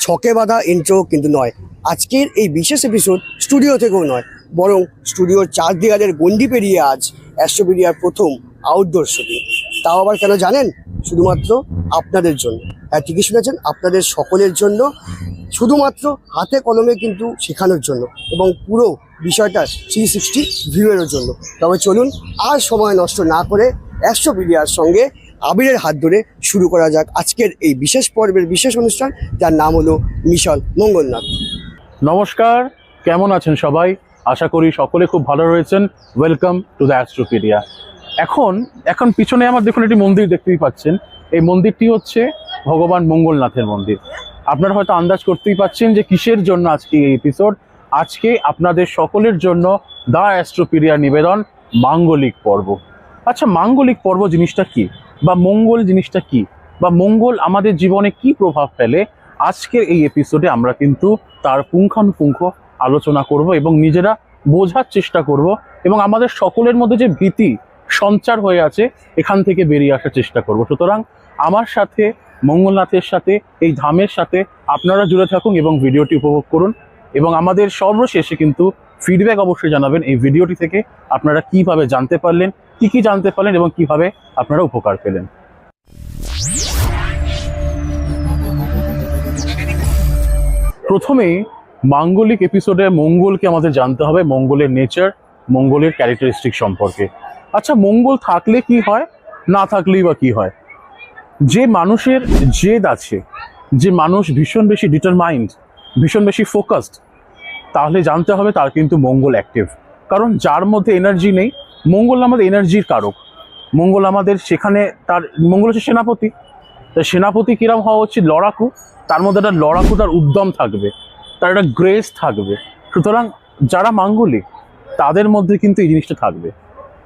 ছকে বাঁধা ইন্ট্রো কিন্তু নয়। আজকের এই বিশেষ এপিসোড স্টুডিও থেকেও নয়, বরং স্টুডিওর 4 দেয়ালের গণ্ডি পেরিয়ে আজ অ্যাস্ট্রোপিডিয়ার প্রথম আউটডোর শুটিং। তাও আবার কেন জানেন? শুধুমাত্র আপনাদের জন্য। হ্যাঁ, ঠিকই শুনেছেন, আপনাদের সকলের জন্য, শুধুমাত্র হাতে কলমে কিন্তু শেখানোর জন্য এবং পুরো বিষয়টা 360 ভিউয়ের জন্য। তবে চলুন আর সময় নষ্ট না করে অ্যাস্ট্রোপিডিয়ার সঙ্গে আবিরের হাত ধরে শুরু করা যাক আজকের এই বিশেষ পর্বের বিশেষ অনুষ্ঠান, যার নাম হলো মিশন মঙ্গলনাথ। নমস্কার, কেমন আছেন সবাই? আশা করি সকলে খুব ভালো রয়েছেন। Welcome to the Astropedia. এখন পিছনে আমার দেখুন একটি মন্দির দেখতেই পাচ্ছেন। এই মন্দিরটি হচ্ছে ভগবান মঙ্গলনাথের মন্দির। আপনারা হয়তো আন্দাজ করতেই পাচ্ছেন যে কিসের জন্য আজকে এই এপিসোড। আজকে আপনাদের সকলের জন্য দ্য অ্যাস্ট্রোপিডিয়া নিবেদন মাঙ্গলিক পর্ব। আচ্ছা, মাঙ্গলিক পর্ব জিনিসটা কি, বা মঙ্গল জিনিসটা কি, বা মঙ্গল আমাদের জীবনে কি প্রভাব ফেলে, আজকের এই এপিসোডে আমরা কিন্তু তার পুঙ্খানুপুঙ্খ আলোচনা করব এবং নিজেরা বোঝার চেষ্টা করব এবং আমাদের সকলের মধ্যে যে ভীতি সঞ্চার হয়ে আছে এখান থেকে বেরিয়ে আসার চেষ্টা করব। সুতরাং আমার সাথে, মঙ্গলনাথের সাথে, এই ধামের সাথে আপনারা জুড়ে থাকুন এবং ভিডিওটি উপভোগ করুন। এবং আমাদের সর্বশেষে কিন্তু ফিডব্যাক অবশ্যই জানাবেন এই ভিডিওটি থেকে আপনারা কিভাবে জানতে পারলেন, কি জানতে পারলেন এবং কিভাবে আপনারা উপকার পেলেন। প্রথমেই মাঙ্গলিক এপিসোডে মঙ্গলকে আমাদের জানতে হবে, মঙ্গলের নেচার, মঙ্গলের ক্যারেক্টারিস্টিক সম্পর্কে। আচ্ছা, মঙ্গল থাকলে কি হয়, না থাকলেই বা কি হয়? যে মানুষের জেদ আছে, যে মানুষ ভীষণ বেশি ডিটারমাইন্ড, ভীষণ বেশি ফোকাসড, তাহলে জানতে হবে তার কিন্তু মঙ্গল অ্যাক্টিভ। কারণ যার মধ্যে এনার্জি নেই, মঙ্গল আমাদের এনার্জির কারক। মঙ্গল আমাদের সেখানে, তার মঙ্গল হচ্ছে সেনাপতি। তাই সেনাপতি কিরম হওয়া উচিত? লড়াকু। তার মধ্যে একটা লড়াকু, তার উদ্যম থাকবে, তার একটা গ্রেস থাকবে। সুতরাং যারা মাঙ্গলিক তাদের মধ্যে কিন্তু এই জিনিসটা থাকবে।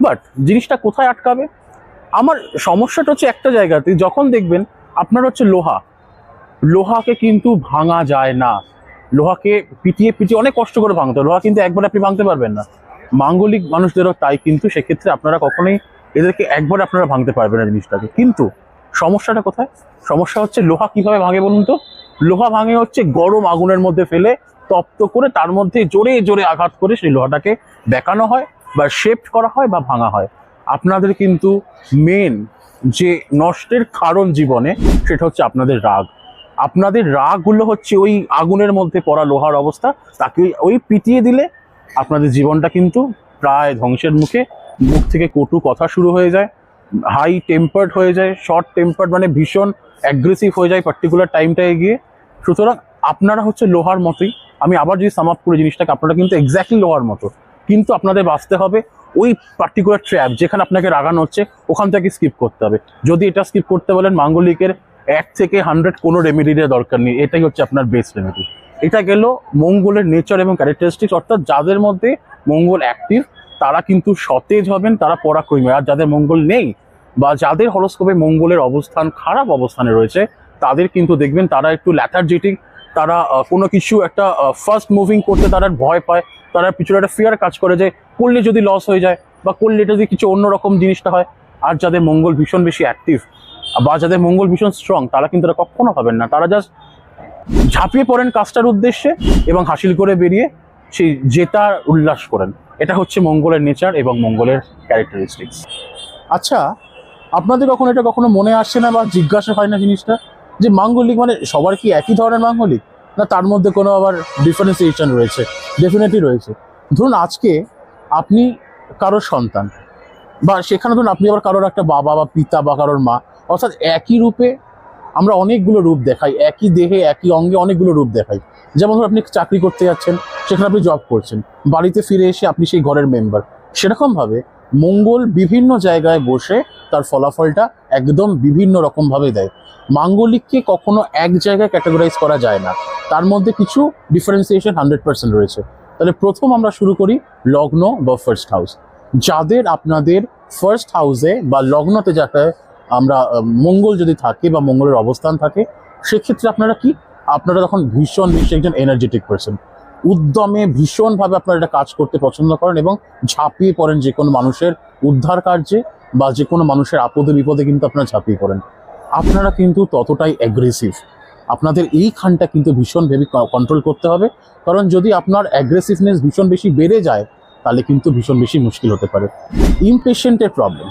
বাট জিনিসটা কোথায় আটকাবে? আমার সমস্যাটা হচ্ছে একটা জায়গাতে, যখন দেখবেন আপনার হচ্ছে লোহাকে কিন্তু ভাঙা যায় না। লোহাকে পিটিয়ে অনেক কষ্ট করে ভাঙতে হয়। লোহা কিন্তু একবার আপনি ভাঙতে পারবেন না। মাঙ্গলিক মানুষদেরও তাই, কিন্তু সেক্ষেত্রে আপনারা কখনোই এদেরকে একবার আপনারা ভাঙতে পারবেন না জিনিসটাকে। কিন্তু সমস্যাটা কোথায়? সমস্যা হচ্ছে লোহা কিভাবে ভাঙে বলুন তো? লোহা ভাঙে হচ্ছে গরম আগুনের মধ্যে ফেলে তপ্ত করে তার মধ্যে জোরে জোরে আঘাত করে সেই লোহাটাকে বেঁকানো হয় বা শেপ করা হয় বা ভাঙা হয়। আপনাদের কিন্তু মেন যে নষ্টের কারণ জীবনে, সেটা হচ্ছে আপনাদের রাগ। আপনাদের রাগগুলো হচ্ছে ওই আগুনের মধ্যে পড়া লোহার অবস্থা, তাকে ওই পিটিয়ে দিলে আপনাদের জীবনটা কিন্তু প্রায় ধ্বংসের মুখে। মুখ থেকে কটু কথা শুরু হয়ে যায়, হাই টেম্পার্ড হয়ে যায়, শর্ট টেম্পার্ড মানে ভীষণ অ্যাগ্রেসিভ হয়ে যায় পার্টিকুলার টাইমটায় গিয়ে। সুতরাং আপনারা হচ্ছে লোহার মতোই। আমি আবার যদি সাম আপ করে জিনিসটাকে, আপনারা কিন্তু এক্স্যাক্টলি লোহার মতো, কিন্তু আপনাদের বাঁচতে হবে ওই পার্টিকুলার ট্র্যাপ যেখানে আপনাকে রাগানো হচ্ছে, ওখান থেকে স্কিপ করতে হবে। যদি এটা স্কিপ করতে বলেন, মাঙ্গলিকের 1 থেকে 100 কোনো রেমেডির দরকার নেই, এটাই হচ্ছে আপনার বেস্ট রেমেডি। এটা গেল মঙ্গলের নেচার এবং ক্যারেক্টারিস্টিক্স। অর্থাৎ যাদের মধ্যে মঙ্গল অ্যাক্টিভ তারা কিন্তু সতেজ হবেন, তারা পরাক্রমী। আর যাদের মঙ্গল নেই বা যাদের হরোস্কোপে মঙ্গলের অবস্থান খারাপ অবস্থানে রয়েছে, তাদের কিন্তু দেখবেন তারা একটু ল্যাথার্জেটিক, তারা কোনো কিছু একটা ফার্স্ট মুভিং করতে তারা ভয় পায়, তারা পিছনে একটা ফিয়ার কাজ করে যে করলে যদি লস হয়ে যায় বা করলে যদি কিছু অন্যরকম জিনিসটা হয়। আর যাদের মঙ্গল ভীষণ বেশি অ্যাক্টিভ বা যাদের মঙ্গল ভীষণ স্ট্রং, তারা কিন্তু এটা কখনো হবেন না। তারা জাস্ট ঝাঁপিয়ে পড়েন কাজটার উদ্দেশ্যে এবং হাসিল করে বেরিয়ে সেই জেতার উল্লাস করেন। এটা হচ্ছে মঙ্গলের নেচার এবং মঙ্গলের ক্যারেক্টারিস্টিক্স। আচ্ছা, আপনাদের কখনো মনে আসছে না বা জিজ্ঞাসা হয় না জিনিসটা, যে মাঙ্গলিক মানে সবার কি একই ধরনের মাঙ্গলিক, না তার মধ্যে কোনো আবার ডিফারেন্সিয়েশন রয়েছে? ডেফিনেটলি রয়েছে। ধরুন আজকে আপনি কারোর সন্তান, বা সেখানে ধরুন আপনি আবার কারোর একটা বাবা বা পিতা বা কারোর মা। অর্থাৎ একই রূপে আমরা অনেকগুলো রূপ দেখাই, একই দেহে একই অঙ্গে অনেকগুলো রূপ দেখাই। যেমন ধরুন আপনি চাকরি করতে যাচ্ছেন, সেখানে আপনি জব করছেন, বাড়িতে ফিরে এসে আপনি সেই ঘরের মেম্বার। সেরকমভাবে মঙ্গল বিভিন্ন জায়গায় বসে তার ফলাফলটা একদম বিভিন্ন রকমভাবে দেয়। মাঙ্গলিককে কখনো এক জায়গায় ক্যাটাগরাইজ করা যায় না, তার মধ্যে কিছু ডিফারেন্সিয়েশন 100% রয়েছে। তাহলে প্রথম আমরা শুরু করি লগ্ন বা ফার্স্ট হাউস। যাদের আপনাদের ফার্স্ট হাউসে বা লগ্নতে যাতে আমরা মঙ্গল যদি থাকে বা মঙ্গলের অবস্থান থাকে, সেক্ষেত্রে আপনারা তখন ভীষণ একজন এনার্জেটিক পারসন। উদ্যমে ভীষণভাবে আপনারা এটা কাজ করতে পছন্দ করেন এবং ঝাঁপিয়ে পড়েন যে কোনো মানুষের উদ্ধার কার্যে বা যে কোনো মানুষের আপদে বিপদে কিন্তু আপনারা ঝাঁপিয়ে পড়েন। আপনারা কিন্তু ততটাই অ্যাগ্রেসিভ। আপনাদের এইখানটা কিন্তু ভীষণভাবে কন্ট্রোল করতে হবে, কারণ যদি আপনার অ্যাগ্রেসিভনেস ভীষণ বেশি বেড়ে যায় তাহলে কিন্তু ভীষণ বেশি মুশকিল হতে পারে। ইমপেশেন্টের প্রবলেম,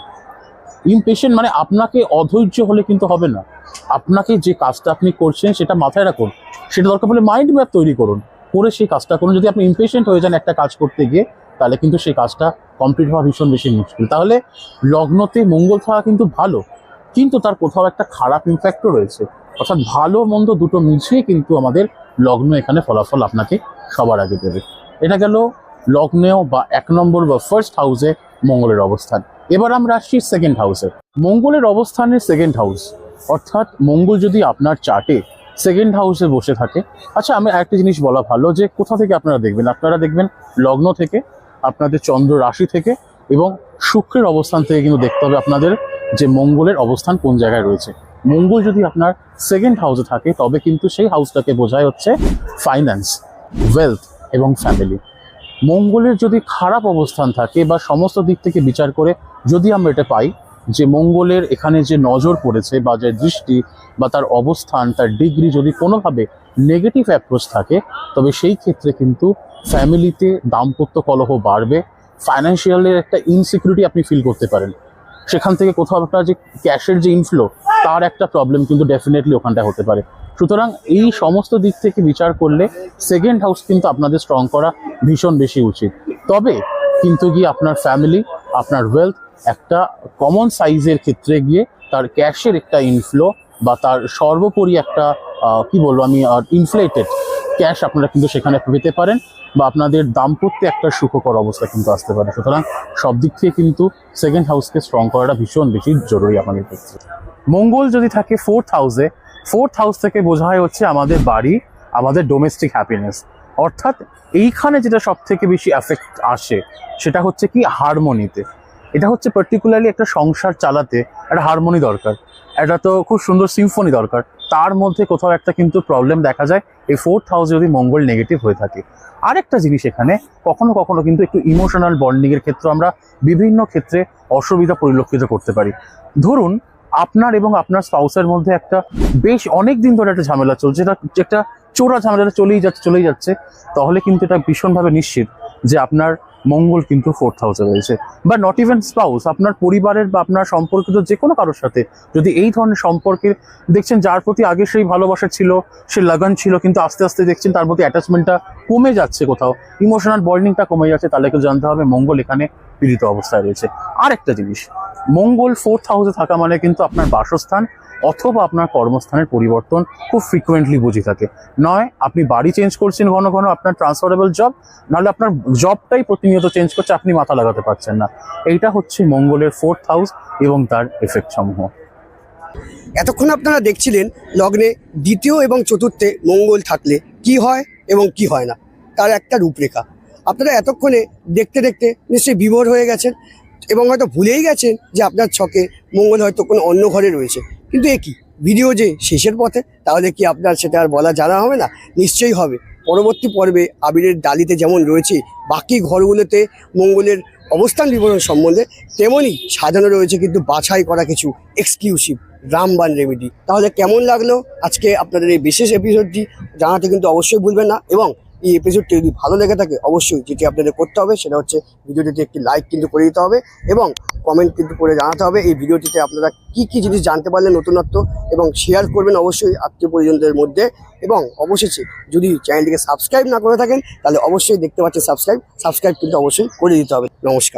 ইমপেশেন্ট মানে আপনাকে অধৈর্য হলে কিন্তু হবে না। আপনাকে যে কাজটা আপনি করছেন সেটা মাথায় রাখুন, সেটা দরকার পড়লে মাইন্ড ম্যাপ তৈরি করুন, করে সেই কাজটা করুন। যদি আপনি ইমপেশেন্ট হয়ে যান একটা কাজ করতে গিয়ে, তাহলে কিন্তু সেই কাজটা কমপ্লিট হওয়া ভীষণ বেশি মুশকিল। তাহলে লগ্নতে মঙ্গল থাকা কিন্তু ভালো, কিন্তু তার কোথাও একটা খারাপ ইমপ্যাক্টও রয়েছে। অর্থাৎ ভালো মন্দ দুটো মিশিয়ে কিন্তু আমাদের লগ্ন এখানে ফলাফল আপনাকে সবার আগে দেবে। এটা গেল লগ্নেও বা 1 নম্বর বা ফার্স্ট হাউসে মঙ্গলের অবস্থান। এবার আমরা আসছি সেকেন্ড হাউসে। মঙ্গলের অবস্থানের সেকেন্ড হাউস, অর্থাৎ মঙ্গল যদি আপনার চার্টে সেকেন্ড হাউসে বসে থাকে। আচ্ছা, আমি একটা জিনিস বলা ভালো যে কোথা থেকে আপনারা দেখবেন, আপনারা দেখবেন লগ্ন থেকে, আপনাদের চন্দ্র রাশি থেকে এবং শুক্রের অবস্থান থেকে কিন্তু দেখতে হবে আপনাদের যে মঙ্গলের অবস্থান কোন জায়গায় রয়েছে। মঙ্গল যদি আপনার সেকেন্ড হাউসে থাকে তবে কিন্তু সেই হাউসটাকে বোঝায় হচ্ছে ফাইন্যান্স, ওয়েলথ এবং ফ্যামিলি। মঙ্গলের যদি খারাপ অবস্থান থাকে বা সমস্ত দিক থেকে বিচার করে যদি আমরা এটা পাই যে মঙ্গলের এখানে যে নজর পড়েছে বা যে দৃষ্টি বা তার অবস্থান, তার ডিগ্রি যদি কোনোভাবে নেগেটিভ অ্যাপ্রোচ থাকে, তবে সেই ক্ষেত্রে কিন্তু ফ্যামিলিতে দাম্পত্য কলহ বাড়বে, ফাইন্যান্সিয়ালের একটা ইনসিকিউরিটি আপনি ফিল করতে পারেন, সেখান থেকে কোথাও একটা যে ক্যাশের যে ইনফ্লো তার একটা প্রবলেম কিন্তু ডেফিনেটলি ওখানটা হতে পারে। সুতরাং এই সমস্ত দিক থেকে বিচার করলে সেকেন্ড হাউস কিন্তু আপনাদের স্ট্রং করা ভীষণ বেশি উচিত। তবে কিন্তু গিয়ে আপনার ফ্যামিলি, আপনার ওয়েলথ একটা কমন সাইজের ক্ষেত্রে গিয়ে তার ক্যাশের একটা ইনফ্লো বা তার সর্বোপরি একটা কি বলবো আমি ইনফ্লেটেড ক্যাশ আপনারা কিন্তু সেখানে পেতে পারেন, বা আপনাদের দাম্পত্যে একটা সুখকর অবস্থা কিন্তু আসতে পারে। সুতরাং সব দিক থেকে কিন্তু সেকেন্ড হাউসকে স্ট্রং করাটা ভীষণ বেশি জরুরি আমাদের ক্ষেত্রে। মঙ্গল যদি থাকে ফোর্থ হাউসে, ফোর্থ হাউস থেকে বোঝায় হচ্ছে আমাদের বাড়ি, আমাদের ডোমেস্টিক হ্যাপিনেস। অর্থাৎ এইখানে যেটা সব থেকে বেশি এফেক্ট আসে সেটা হচ্ছে কি হারমোনিতে। এটা হচ্ছে পার্টিকুলারলি একটা সংসার চালাতে একটা হারমোনি দরকার, এটা তো খুব সুন্দর সিম্ফনি দরকার, তার মধ্যে কোথাও একটা কিন্তু প্রবলেম দেখা যায় এই ফোর্থ হাউস যদি মঙ্গল নেগেটিভ হয়ে থাকে। আরেকটা জিনিস এখানে কখনো কখনো কিন্তু একটু ইমোশনাল বন্ডিংয়ের ক্ষেত্রে আমরা বিভিন্ন ক্ষেত্রে অসুবিধা পরিলক্ষিত করতে পারি। ধরুন আপনার এবং আপনার স্পাউসের মধ্যে একটা বেশ অনেক দিন ধরে একটা ঝামেলা চলছে, এটা একটা চোরা ঝামেলাটা চলেই যাচ্ছে, তাহলে কিন্তু এটা ভীষণভাবে নিশ্চিত যে আপনার মঙ্গল কিন্তু ফোর্থ হাউসে রয়েছে। বা নট ইভেন স্পাউস, আপনার পরিবারের বা আপনার সম্পর্কিত যে কোনো কারোর সাথে যদি এই ধরনের সম্পর্কে দেখছেন যার প্রতি আগে সেই ভালোবাসা ছিল, সে লাগান ছিল, কিন্তু আস্তে আস্তে দেখছেন তার প্রতি অ্যাটাচমেন্টটা কমে যাচ্ছে, কোথাও ইমোশনাল বন্ডিংটা কমে যাচ্ছে, তাহলে কেউ জানতে হবে মঙ্গল এখানে পীড়িত অবস্থায় রয়েছে। আর একটা জিনিস, মঙ্গল ফোর্থ হাউসে থাকা মানে কিন্তু আপনার বাসস্থান অথবা আপনার কর্মস্থানের পরিবর্তন খুব ফ্রিকুয়েন্টলি বুঝে থাকে। নয় আপনি বাড়ি চেঞ্জ করছেন ঘন ঘন, আপনার ট্রান্সফারেবল জব, নাহলে আপনার জবটাই প্রতিনিয়ত চেঞ্জ করছে, আপনি মাথা লাগাতে পারছেন না। এইটা হচ্ছে মঙ্গলের ফোর্থ হাউস এবং তার এফেক্ট সমূহ। এতক্ষণ আপনারা দেখছিলেন লগ্নে দ্বিতীয় এবং চতুর্থে মঙ্গল থাকলে কি হয় এবং কি হয় না, তার একটা রূপরেখা। আপনারা এতক্ষণে দেখতে দেখতে নিশ্চয়ই বিভোর হয়ে গেছেন এবং হয়তো ভুলেই গেছেন যে আপনার ছকে মঙ্গল হয়তো কোনো অন্য ঘরে রয়েছে। কিন্তু এ কি ভিডিও যে শেষের পথে, তাহলে কি আপনার সেটা আর বলা জানা হবে না? নিশ্চয়ই হবে। পরবর্তী পর্বে আবিরের ডালিতে যেমন রয়েছে বাকি ঘরগুলোতে মঙ্গলের অবস্থান বিবরণ সম্বন্ধে, তেমনই সাজানো রয়েছে কিন্তু বাছাই করা কিছু এক্সক্লুসিভ রামবান রেমেডি। তাহলে কেমন লাগলো আজকে আপনাদের এই বিশেষ এপিসোডটি জানাতে কিন্তু অবশ্যই ভুলবেন না। এবং এই এপিসোডটি যদি ভালো লেগে থাকে অবশ্যই যেটি আপনাদের করতে হবে সেটা হচ্ছে ভিডিওটিতে একটি লাইক কিন্তু করে দিতে হবে এবং কমেন্ট কিন্তু করে জানাতে হবে এই ভিডিওটিতে আপনারা কি কি জিনিস জানতে পারলেন নতুনত্ব, এবং শেয়ার করবেন অবশ্যই আত্মীয় পরিজনদের মধ্যে। এবং অবশেষে যদি চ্যানেলটিকে সাবস্ক্রাইব না করে থাকেন তাহলে অবশ্যই দেখতে পাচ্ছেন সাবস্ক্রাইব কিন্তু অবশ্যই করে দিতে হবে। নমস্কার।